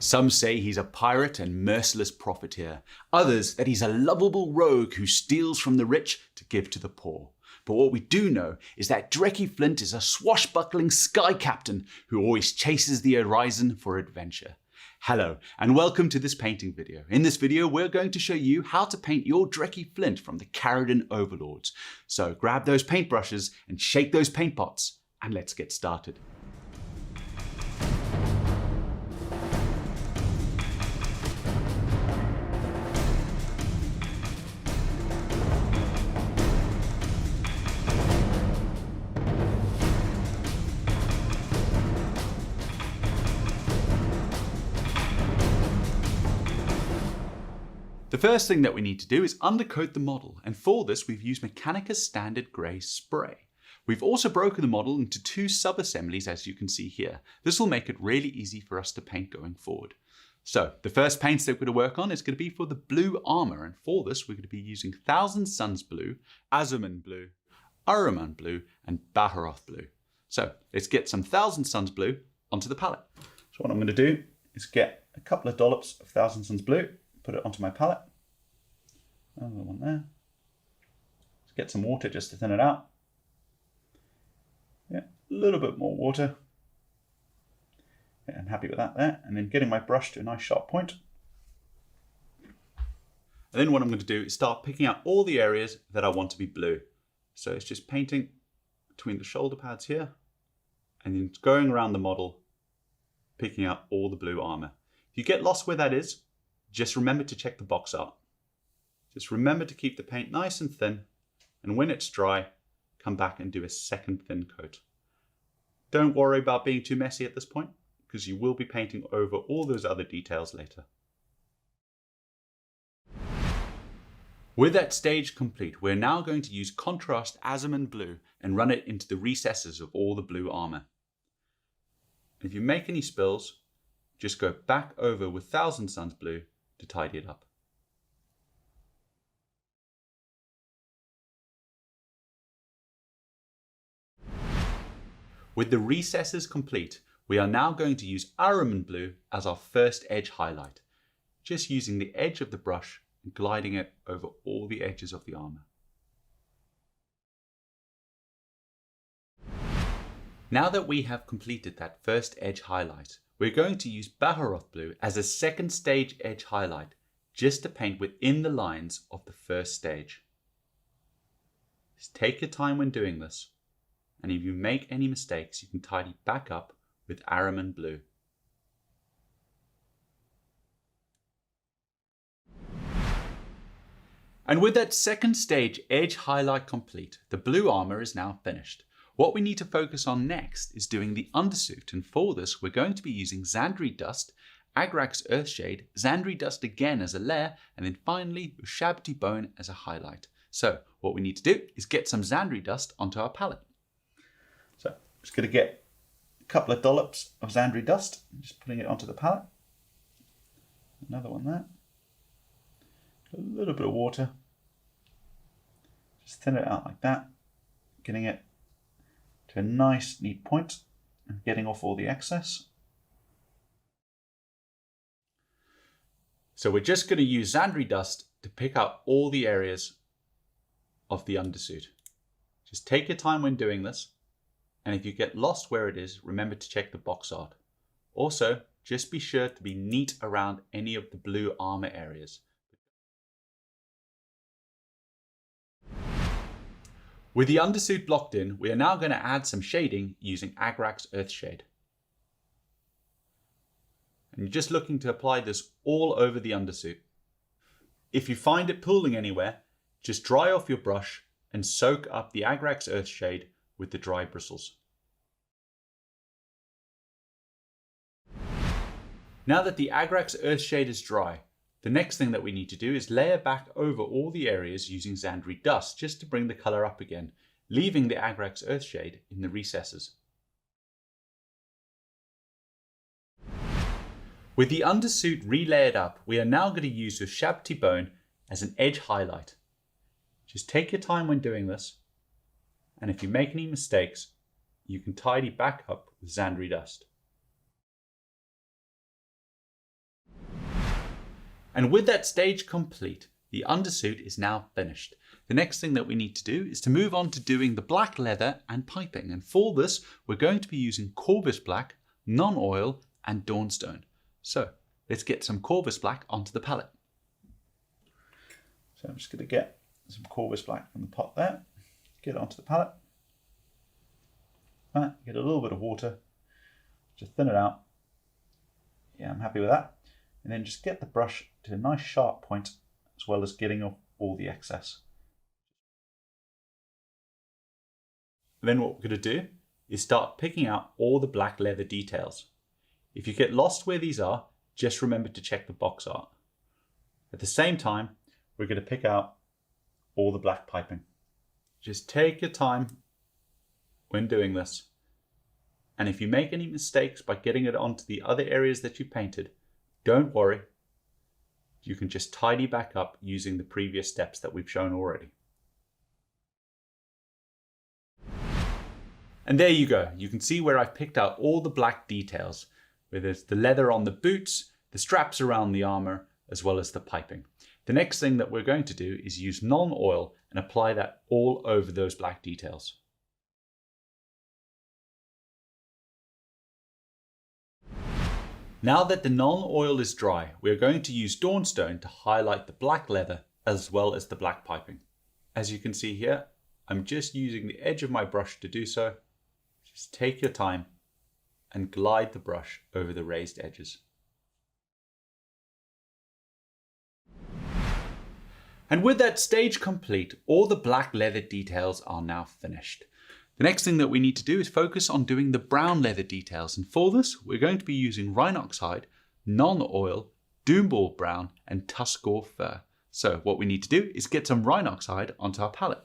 Some say he's a pirate and merciless profiteer. Others that he's a lovable rogue who steals from the rich to give to the poor. But what we do know is that Drecky Flint is a swashbuckling sky captain who always chases the horizon for adventure. Hello and welcome to this painting video. In this video we're going to show you how to paint your Drecky Flint from the Caridon Overlords. So grab those paintbrushes and shake those paint pots and let's get started. The first thing that we need to do is undercoat the model, and for this we've used Mechanicus Standard Grey Spray. We've also broken the model into two sub-assemblies as you can see here. This will make it really easy for us to paint going forward. So the first paints that we're going to work on is going to be for the blue armor, and for this we're going to be using Thousand Suns Blue, Azuman Blue, Ahriman Blue and Baharoth Blue. So let's get some Thousand Suns Blue onto the palette. So what I'm going to do is get a couple of dollops of Thousand Suns Blue, put it onto my palette. Another one there. Let's get some water just to thin it out. Yeah, a little bit more water. Yeah, I'm happy with that there. And then getting my brush to a nice sharp point. And then what I'm going to do is start picking out all the areas that I want to be blue. So it's just painting between the shoulder pads here and then going around the model, picking out all the blue armor. If you get lost where that is, just remember to check the box art. Just remember to keep the paint nice and thin, and when it's dry, come back and do a second thin coat. Don't worry about being too messy at this point, because you will be painting over all those other details later. With that stage complete, we're now going to use Contrast Azuman Blue and run it into the recesses of all the blue armor. If you make any spills, just go back over with Thousand Suns Blue to tidy it up. With the recesses complete, we are now going to use Ahriman Blue as our first edge highlight, just using the edge of the brush and gliding it over all the edges of the armor. Now that we have completed that first edge highlight, we're going to use Baharoth Blue as a second stage edge highlight, just to paint within the lines of the first stage. Just take your time when doing this, and if you make any mistakes, you can tidy back up with Ahriman Blue. And with that second stage edge highlight complete, the blue armor is now finished. What we need to focus on next is doing the undersuit, and for this we're going to be using Zandri Dust, Agrax Earthshade, Zandri Dust again as a layer, and then finally Ushabti Bone as a highlight. So what we need to do is get some Zandri Dust onto our palette. So I'm just going to get a couple of dollops of Zandri Dust, just putting it onto the palette. Another one there. A little bit of water. Just thin it out like that, getting it to a nice neat point and getting off all the excess. So we're just going to use Zandri Dust to pick out all the areas of the undersuit. Just take your time when doing this, and if you get lost where it is, remember to check the box art. Also, just be sure to be neat around any of the blue armor areas. With the undersuit blocked in, we are now going to add some shading using Agrax Earthshade. And you're just looking to apply this all over the undersuit. If you find it pooling anywhere, just dry off your brush and soak up the Agrax Earthshade with the dry bristles. Now that the Agrax Earthshade is dry, the next thing that we need to do is layer back over all the areas using Zandri Dust just to bring the color up again, leaving the Agrax Earthshade in the recesses. With the undersuit relayered up, we are now going to use Ushabti Bone as an edge highlight. Just take your time when doing this, and if you make any mistakes, you can tidy back up with Zandri Dust. And with that stage complete, the undersuit is now finished. The next thing that we need to do is to move on to doing the black leather and piping. And for this, we're going to be using Corvus Black, non-oil, and Dawnstone. So let's get some Corvus Black onto the palette. So I'm just going to get some Corvus Black from the pot there, get it onto the palette. Right, get a little bit of water, just thin it out. Yeah, I'm happy with that. And then just get the brush to a nice sharp point, as well as getting off all the excess. Then what we're going to do is start picking out all the black leather details. If you get lost where these are, just remember to check the box art. At the same time, we're going to pick out all the black piping. Just take your time when doing this. And if you make any mistakes by getting it onto the other areas that you painted, don't worry. You can just tidy back up using the previous steps that we've shown already. And there you go. You can see where I've picked out all the black details, where there's the leather on the boots, the straps around the armor, as well as the piping. The next thing that we're going to do is use non-oil and apply that all over those black details. Now that the non-oil is dry, we are going to use Dawnstone to highlight the black leather as well as the black piping. As you can see here, I'm just using the edge of my brush to do so. Just take your time and glide the brush over the raised edges. And with that stage complete, all the black leather details are now finished. The next thing that we need to do is focus on doing the brown leather details. And for this, we're going to be using Rhinoxide, non-oil, Doomball Brown, and Tuscaur Fur. So what we need to do is get some Rhinoxide onto our palette.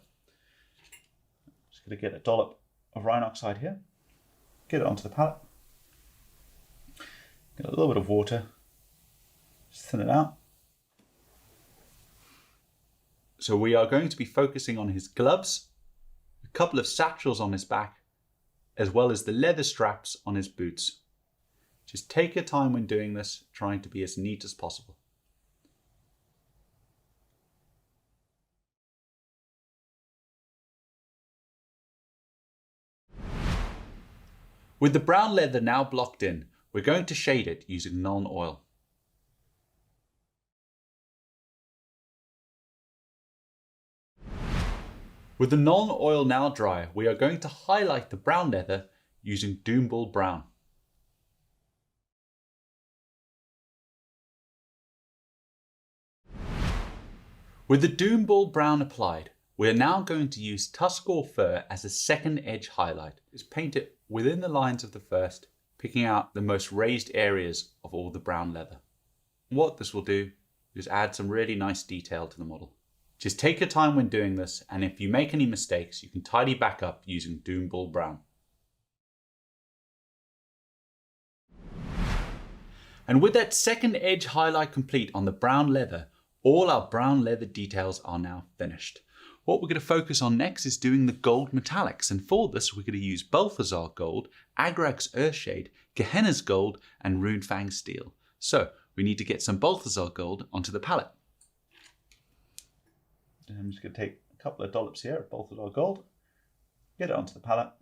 Just going to get a dollop of Rhinoxide here, get it onto the palette, get a little bit of water, just thin it out. So we are going to be focusing on his gloves, a couple of satchels on his back, as well as the leather straps on his boots. Just take your time when doing this, trying to be as neat as possible. With the brown leather now blocked in, we're going to shade it using non-oil. With the non-oil now dry, we are going to highlight the brown leather using Doomball Brown. With the Doomball Brown applied, we are now going to use Tuscaur Fur as a second edge highlight. Just paint it within the lines of the first, picking out the most raised areas of all the brown leather. What this will do is add some really nice detail to the model. Just take your time when doing this, and if you make any mistakes, you can tidy back up using Doomball Brown. And with that second edge highlight complete on the brown leather, all our brown leather details are now finished. What we're going to focus on next is doing the gold metallics, and for this we're going to use Balthazar Gold, Agrax Earthshade, Gehenna's Gold, and Runefang Steel. So we need to get some Balthazar Gold onto the palette. And I'm just going to take a couple of dollops here of Balthazar Gold, get it onto the palette, a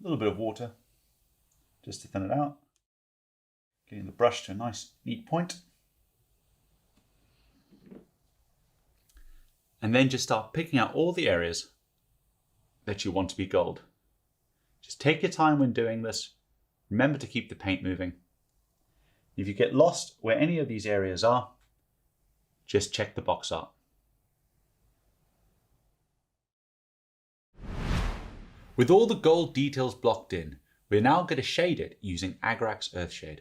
little bit of water just to thin it out, getting the brush to a nice neat point, and then just start picking out all the areas that you want to be gold. Just take your time when doing this, remember to keep the paint moving. If you get lost where any of these areas are, just check the box art. With all the gold details blocked in, we're now going to shade it using Agrax Earthshade.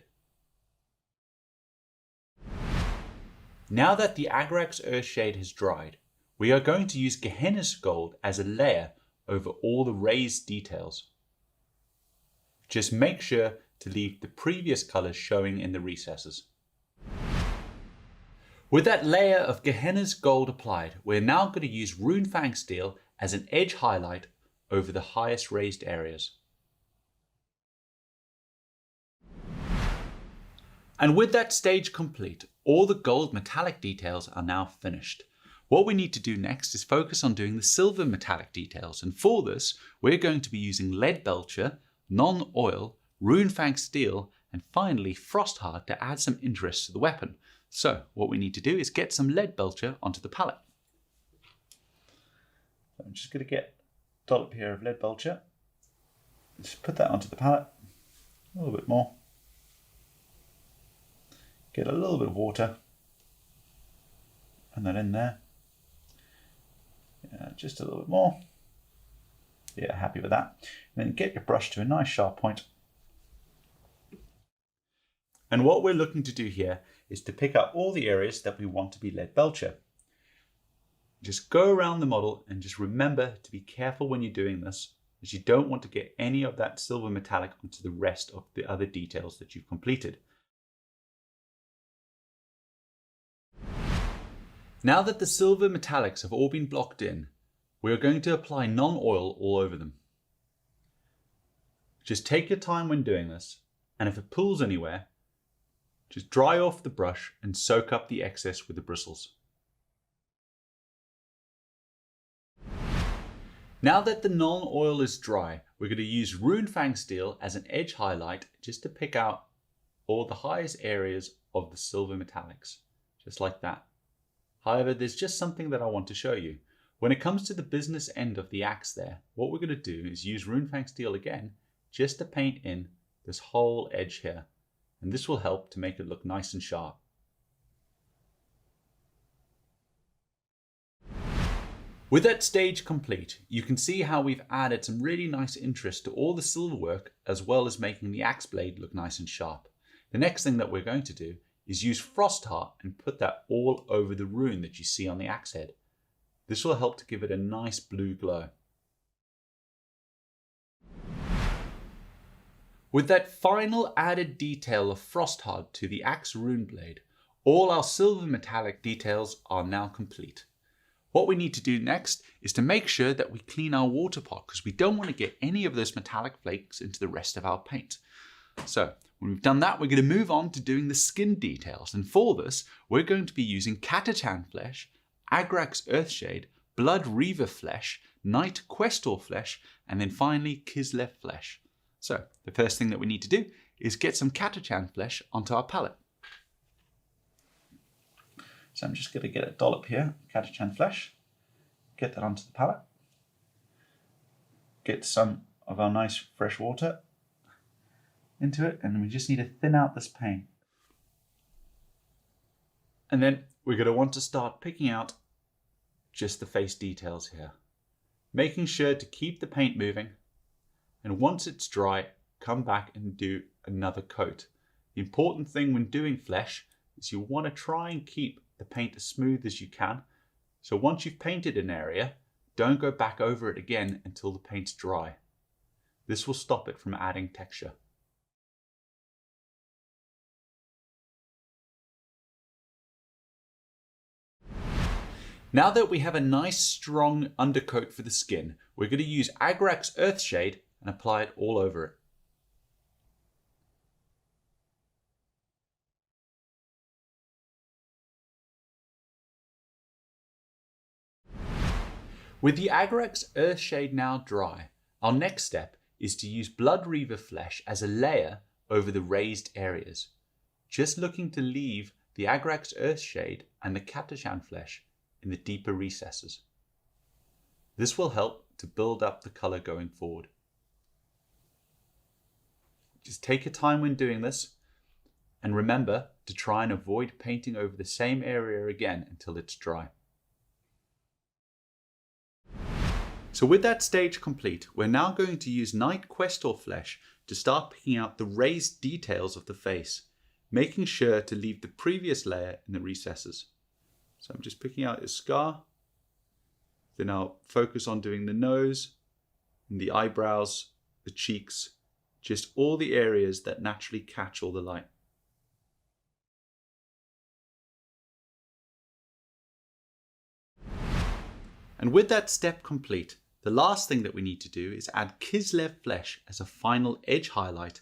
Now that the Agrax Earthshade has dried, we are going to use Gehenna's Gold as a layer over all the raised details. Just make sure to leave the previous colours showing in the recesses. With that layer of Gehenna's Gold applied, we're now going to use Runefang Steel as an edge highlight over the highest raised areas. And with that stage complete, all the gold metallic details are now finished. What we need to do next is focus on doing the silver metallic details, and for this we're going to be using lead belcher, non-oil, runefang steel, and finally frost hard to add some interest to the weapon. So what we need to do is get some lead belcher onto the palette. So I'm just going to get a dollop here of lead belcher. Just put that onto the palette, a little bit more. Get a little bit of water, and that in there. Yeah, just a little bit more. Yeah, happy with that. And then get your brush to a nice sharp point. And what we're looking to do here is to pick out all the areas that we want to be lead belcher. Just go around the model and just remember to be careful when you're doing this, as you don't want to get any of that silver metallic onto the rest of the other details that you've completed. Now that the silver metallics have all been blocked in, we are going to apply non-oil all over them. Just take your time when doing this, and if it pulls anywhere, just dry off the brush and soak up the excess with the bristles. Now that the non-oil is dry, we're going to use runefang steel as an edge highlight just to pick out all the highest areas of the silver metallics, just like that. However, there's just something that I want to show you. When it comes to the business end of the axe there, what we're going to do is use runefang steel again just to paint in this whole edge here. And this will help to make it look nice and sharp. With that stage complete, you can see how we've added some really nice interest to all the silver work, as well as making the axe blade look nice and sharp. The next thing that we're going to do is use frost heart and put that all over the rune that you see on the axe head. This will help to give it a nice blue glow. With that final added detail of frost heart to the axe rune blade, all our silver metallic details are now complete. What we need to do next is to make sure that we clean our water pot, because we don't want to get any of those metallic flakes into the rest of our paint. So when we've done that, we're going to move on to doing the skin details. And for this, we're going to be using Catachan flesh, Agrax Earthshade, Blood Reaver flesh, Night Questor flesh, and then finally Kislev flesh. So the first thing that we need to do is get some Catachan flesh onto our palette. So I'm just going to get a dollop here, Catachan flesh, get that onto the palette, get some of our nice fresh water into it, and we just need to thin out this paint. And then we're going to want to start picking out just the face details here, making sure to keep the paint moving, and once it's dry, come back and do another coat. The important thing when doing flesh is you want to try and keep the paint as smooth as you can. So once you've painted an area, don't go back over it again until the paint's dry. This will stop it from adding texture. Now that we have a nice strong undercoat for the skin, we're going to use Agrax Earthshade and apply it all over it. With the Agrax Earthshade now dry, our next step is to use Blood Reaver flesh as a layer over the raised areas, just looking to leave the Agrax Earthshade and the Catachan flesh in the deeper recesses. This will help to build up the color going forward. Just take your time when doing this, and remember to try and avoid painting over the same area again until it's dry. So with that stage complete, we're now going to use Night Questor flesh to start picking out the raised details of the face, making sure to leave the previous layer in the recesses. So I'm just picking out a scar, then I'll focus on doing the nose, and the eyebrows, the cheeks, just all the areas that naturally catch all the light. And with that step complete, the last thing that we need to do is add Kislev flesh as a final edge highlight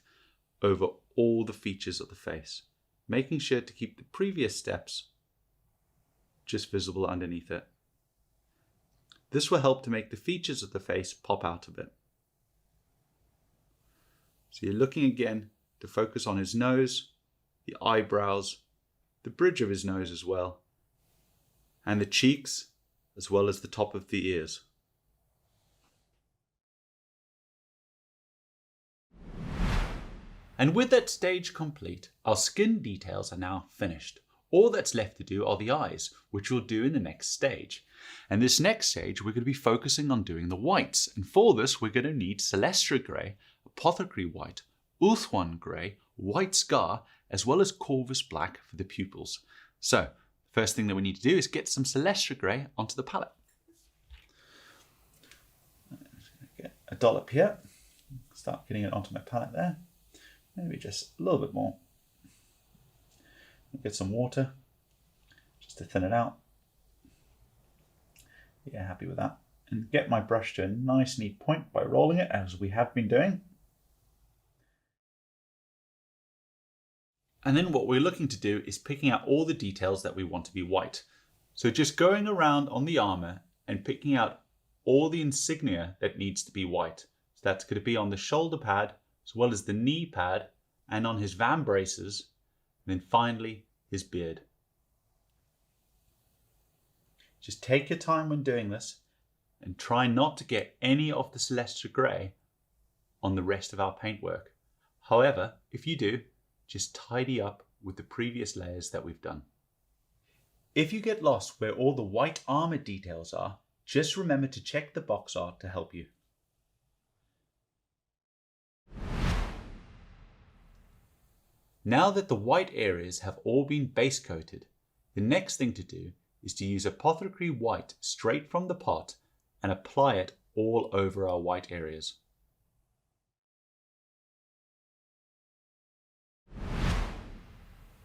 over all the features of the face. making sure to keep the previous steps just visible underneath it. This will help to make the features of the face pop out a bit. So you're looking again to focus on his nose, the eyebrows, the bridge of his nose as well, and the cheeks, as well as the top of the ears. And with that stage complete, our skin details are now finished. All that's left to do are the eyes, which we'll do in the next stage. And this next stage, we're going to be focusing on doing the whites. And for this, we're going to need Celestra Grey, Apothecary White, Ulthuan Grey, White Scar, as well as Corvus Black for the pupils. So, the first thing that we need to do is get some Celestra Grey onto the palette. Get a dollop here. Start getting it onto my palette there. Maybe just a little bit more. Get some water just to thin it out. Yeah, happy with that. And get my brush to a nice neat point by rolling it as we have been doing. And then what we're looking to do is picking out all the details that we want to be white. So just going around on the armor and picking out all the insignia that needs to be white. So that's going to be on the shoulder pad, as well as the knee pad, and on his vambraces, and then finally his beard. Just take your time when doing this and try not to get any of the Celestra Grey on the rest of our paintwork. However, if you do, just tidy up with the previous layers that we've done. If you get lost where all the white armor details are, just remember to check the box art to help you. Now that the white areas have all been base coated, the next thing to do is to use Apothecary White straight from the pot and apply it all over our white areas.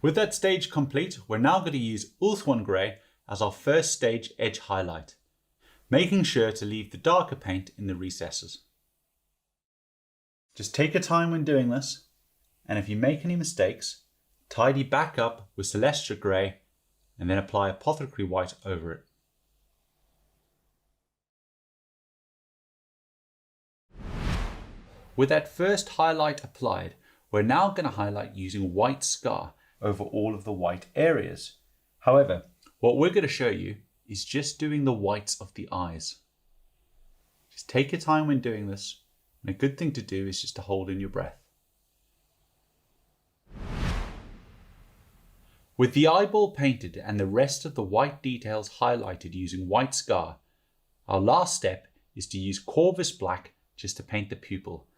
With that stage complete, we're now going to use Ulthuan Grey as our first stage edge highlight, making sure to leave the darker paint in the recesses. Just take your time when doing this. And if you make any mistakes, tidy back up with Celestra Grey and then apply Apothecary White over it. With that first highlight applied, we're now going to highlight using White Scar over all of the white areas. However, what we're going to show you is just doing the whites of the eyes. Just take your time when doing this, and a good thing to do is just to hold in your breath. With the eyeball painted and the rest of the white details highlighted using White Scar, our last step is to use Corvus Black just to paint the pupil.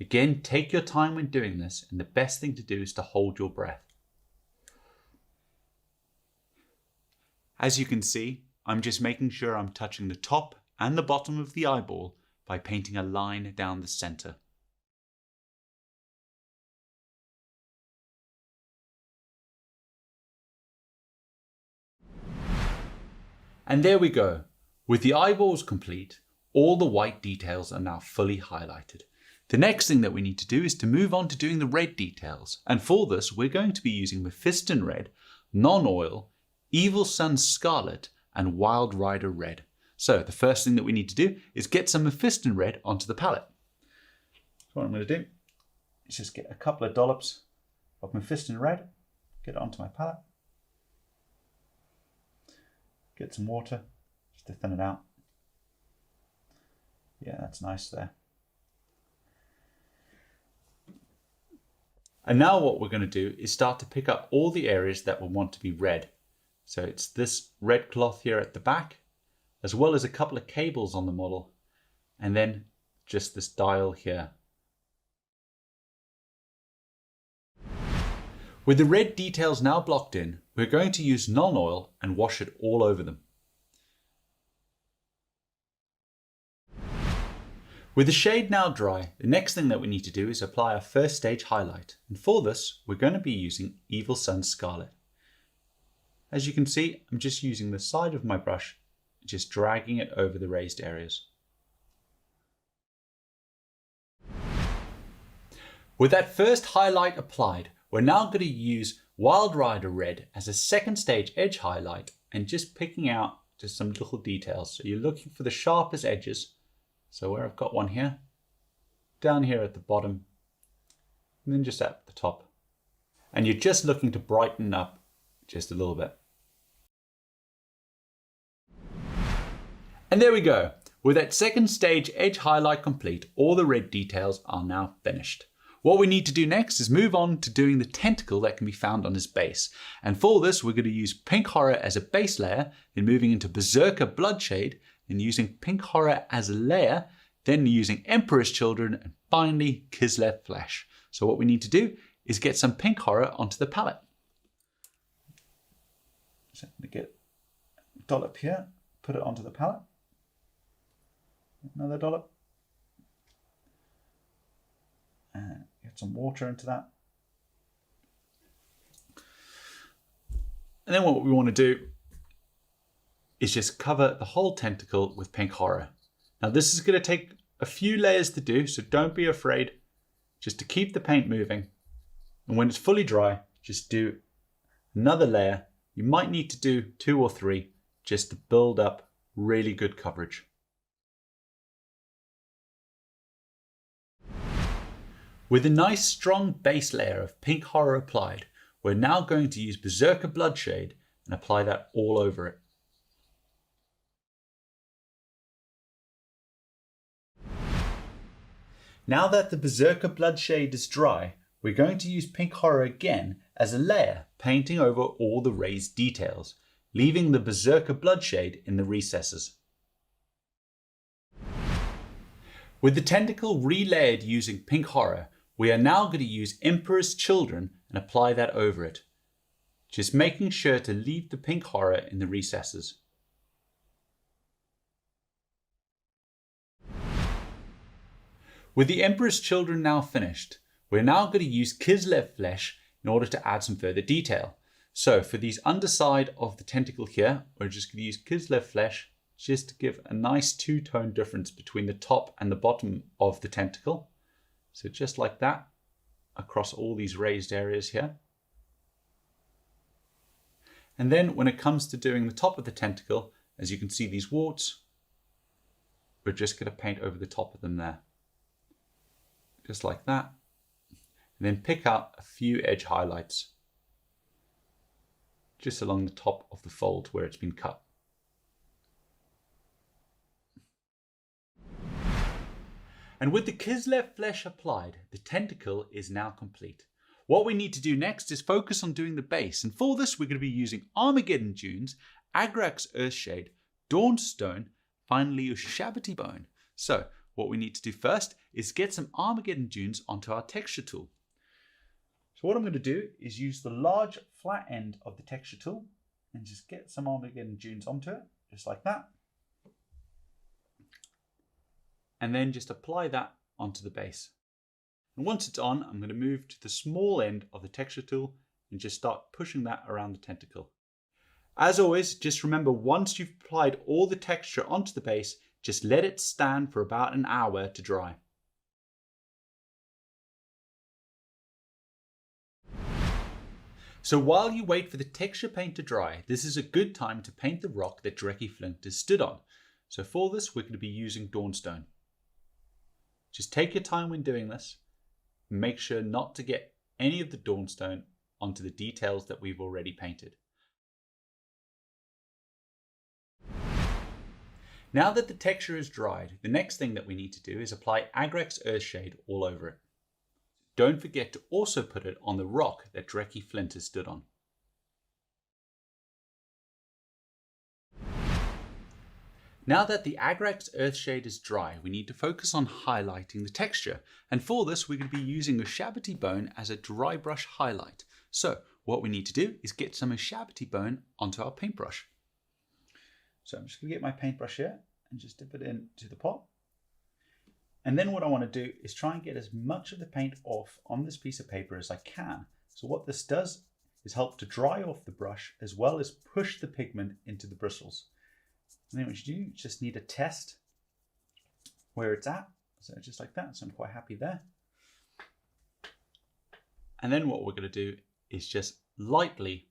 Again, take your time when doing this, and the best thing to do is to hold your breath. As you can see, I'm just making sure I'm touching the top and the bottom of the eyeball by painting a line down the center. And there we go. With the eyeballs complete, all the white details are now fully highlighted. The next thing that we need to do is to move on to doing the red details. And for this, we're going to be using Mephiston Red, Non-Oil, Evil Sun Scarlet, and Wild Rider Red. So the first thing that we need to do is get some Mephiston Red onto the palette. So what I'm going to do is just get a couple of dollops of Mephiston Red, get it onto my palette. Get some water just to thin it out. Yeah, that's nice there. And now what we're going to do is start to pick up all the areas that will want to be red. So it's this red cloth here at the back, as well as a couple of cables on the model, and then just this dial here. With the red details now blocked in, we're going to use Non-Oil and wash it all over them. With the shade now dry, the next thing that we need to do is apply our first stage highlight. And for this, we're going to be using Evil Sun Scarlet. As you can see, I'm just using the side of my brush, just dragging it over the raised areas. With that first highlight applied, we're now going to use Wild Rider Red as a second stage edge highlight and just picking out just some little details. So you're looking for the sharpest edges. So where I've got one here, down here at the bottom, and then just at the top. And you're just looking to brighten up just a little bit. And there we go. With that second stage edge highlight complete, all the red details are now finished. What we need to do next is move on to doing the tentacle that can be found on his base. And for this, we're going to use Pink Horror as a base layer, then moving into Berserker Bloodshade, and using Pink Horror as a layer, then using Emperor's Children, and finally Kislev Flesh. So what we need to do is get some Pink Horror onto the palette. So I'm going to get a dollop here, put it onto the palette. Another dollop. And get some water into that. And then what we want to do is just cover the whole tentacle with Pink Horror. Now this is going to take a few layers to do, so don't be afraid, just to keep the paint moving. And when it's fully dry, just do another layer. You might need to do 2 or 3 just to build up really good coverage. With a nice strong base layer of Pink Horror applied, we're now going to use Berserker Bloodshade and apply that all over it. Now that the Berserker Bloodshade is dry, we're going to use Pink Horror again as a layer, painting over all the raised details, leaving the Berserker Bloodshade in the recesses. With the tentacle relayered using Pink Horror, we are now going to use Emperor's Children and apply that over it, just making sure to leave the Pink Horror in the recesses. With the Emperor's Children now finished, we're now going to use Kislev Flesh in order to add some further detail. So for these underside of the tentacle here, we're just going to use Kislev Flesh just to give a nice two-tone difference between the top and the bottom of the tentacle. So just like that, across all these raised areas here. And then when it comes to doing the top of the tentacle, as you can see these warts, we're just going to paint over the top of them there. Just like that. And then pick out a few edge highlights just along the top of the fold where it's been cut. And with the Kislev Flesh applied, the tentacle is now complete. What we need to do next is focus on doing the base, and for this we're going to be using Armageddon Dunes, Agrax Earthshade, Dawnstone, finally Ushabti Bone. So what we need to do first is get some Armageddon Dunes onto our texture tool. So what I'm going to do is use the large flat end of the texture tool and just get some Armageddon Dunes onto it, just like that. And then just apply that onto the base. And once it's on, I'm going to move to the small end of the texture tool and just start pushing that around the tentacle. As always, just remember, once you've applied all the texture onto the base, just let it stand for about an hour to dry. So while you wait for the texture paint to dry, this is a good time to paint the rock that Drecky Flint is stood on. So for this, we're going to be using Dawnstone. Just take your time when doing this. Make sure not to get any of the Dawnstone onto the details that we've already painted. Now that the texture is dried, the next thing that we need to do is apply Agrax Earthshade all over it. Don't forget to also put it on the rock that Drecky Flint has stood on. Now that the Agrax Earthshade is dry, we need to focus on highlighting the texture. And for this, we're going to be using Ushabti Bone as a dry brush highlight. So what we need to do is get some Ushabti Bone onto our paintbrush. So I'm just going to get my paintbrush here and just dip it into the pot. And then what I want to do is try and get as much of the paint off on this piece of paper as I can. So what this does is help to dry off the brush as well as push the pigment into the bristles. And then what you do, you just need to test where it's at. So just like that. So I'm quite happy there. And then what we're going to do is just lightly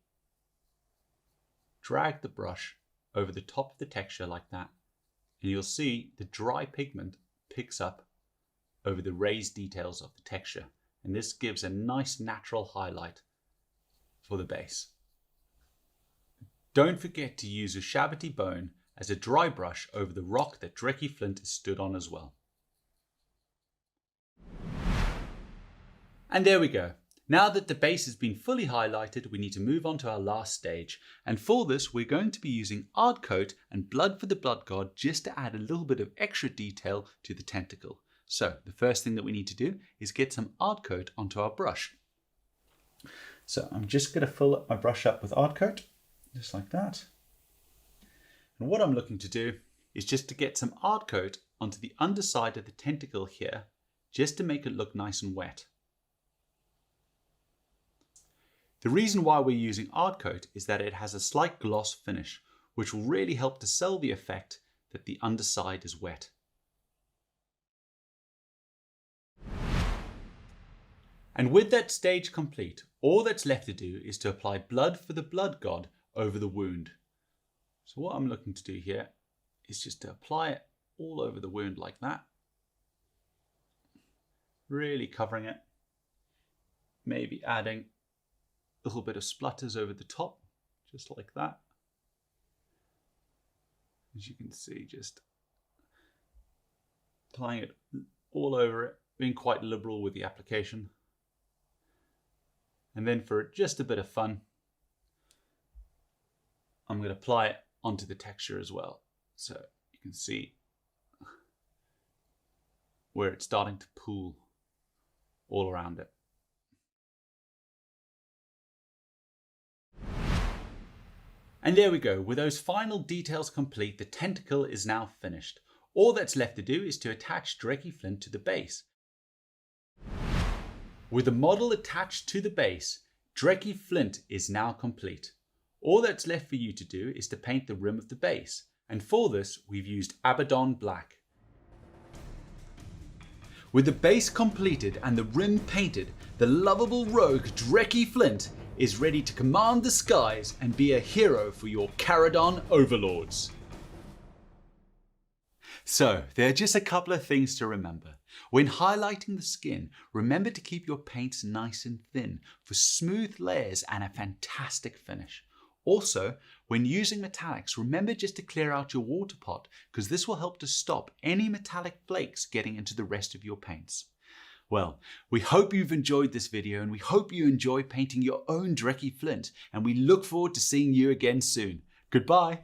drag the brush over the top of the texture like that, and you'll see the dry pigment picks up over the raised details of the texture, and this gives a nice natural highlight for the base. Don't forget to use a Shabbaty bone as a dry brush over the rock that Drecky Flint is stood on as well. And there we go. Now that the base has been fully highlighted, we need to move on to our last stage. And for this, we're going to be using Ard Coat and Blood for the Blood God just to add a little bit of extra detail to the tentacle. So the first thing that we need to do is get some Ard Coat onto our brush. So I'm just going to fill up my brush up with Ard Coat, just like that. And what I'm looking to do is just to get some Ard Coat onto the underside of the tentacle here, just to make it look nice and wet. The reason why we're using Ard Coat is that it has a slight gloss finish, which will really help to sell the effect that the underside is wet. And with that stage complete, all that's left to do is to apply Blood for the Blood God over the wound. So what I'm looking to do here is just to apply it all over the wound like that. Really covering it. Maybe adding a little bit of splutters over the top, just like that. As you can see, just applying it all over it, being quite liberal with the application. And then for just a bit of fun, I'm going to apply it onto the texture as well. So you can see where it's starting to pool all around it. And there we go. With those final details complete, the tentacle is now finished. All that's left to do is to attach Drecky Flint to the base. With the model attached to the base, Drecky Flint is now complete. All that's left for you to do is to paint the rim of the base, and for this we've used Abaddon Black. With the base completed and the rim painted, the lovable rogue Drecky Flint is ready to command the skies and be a hero for your Caradon overlords. So, there are just a couple of things to remember. When highlighting the skin, remember to keep your paints nice and thin for smooth layers and a fantastic finish. Also, when using metallics, remember just to clear out your water pot, because this will help to stop any metallic flakes getting into the rest of your paints. Well, we hope you've enjoyed this video, and we hope you enjoy painting your own Drecky Flint, and we look forward to seeing you again soon. Goodbye.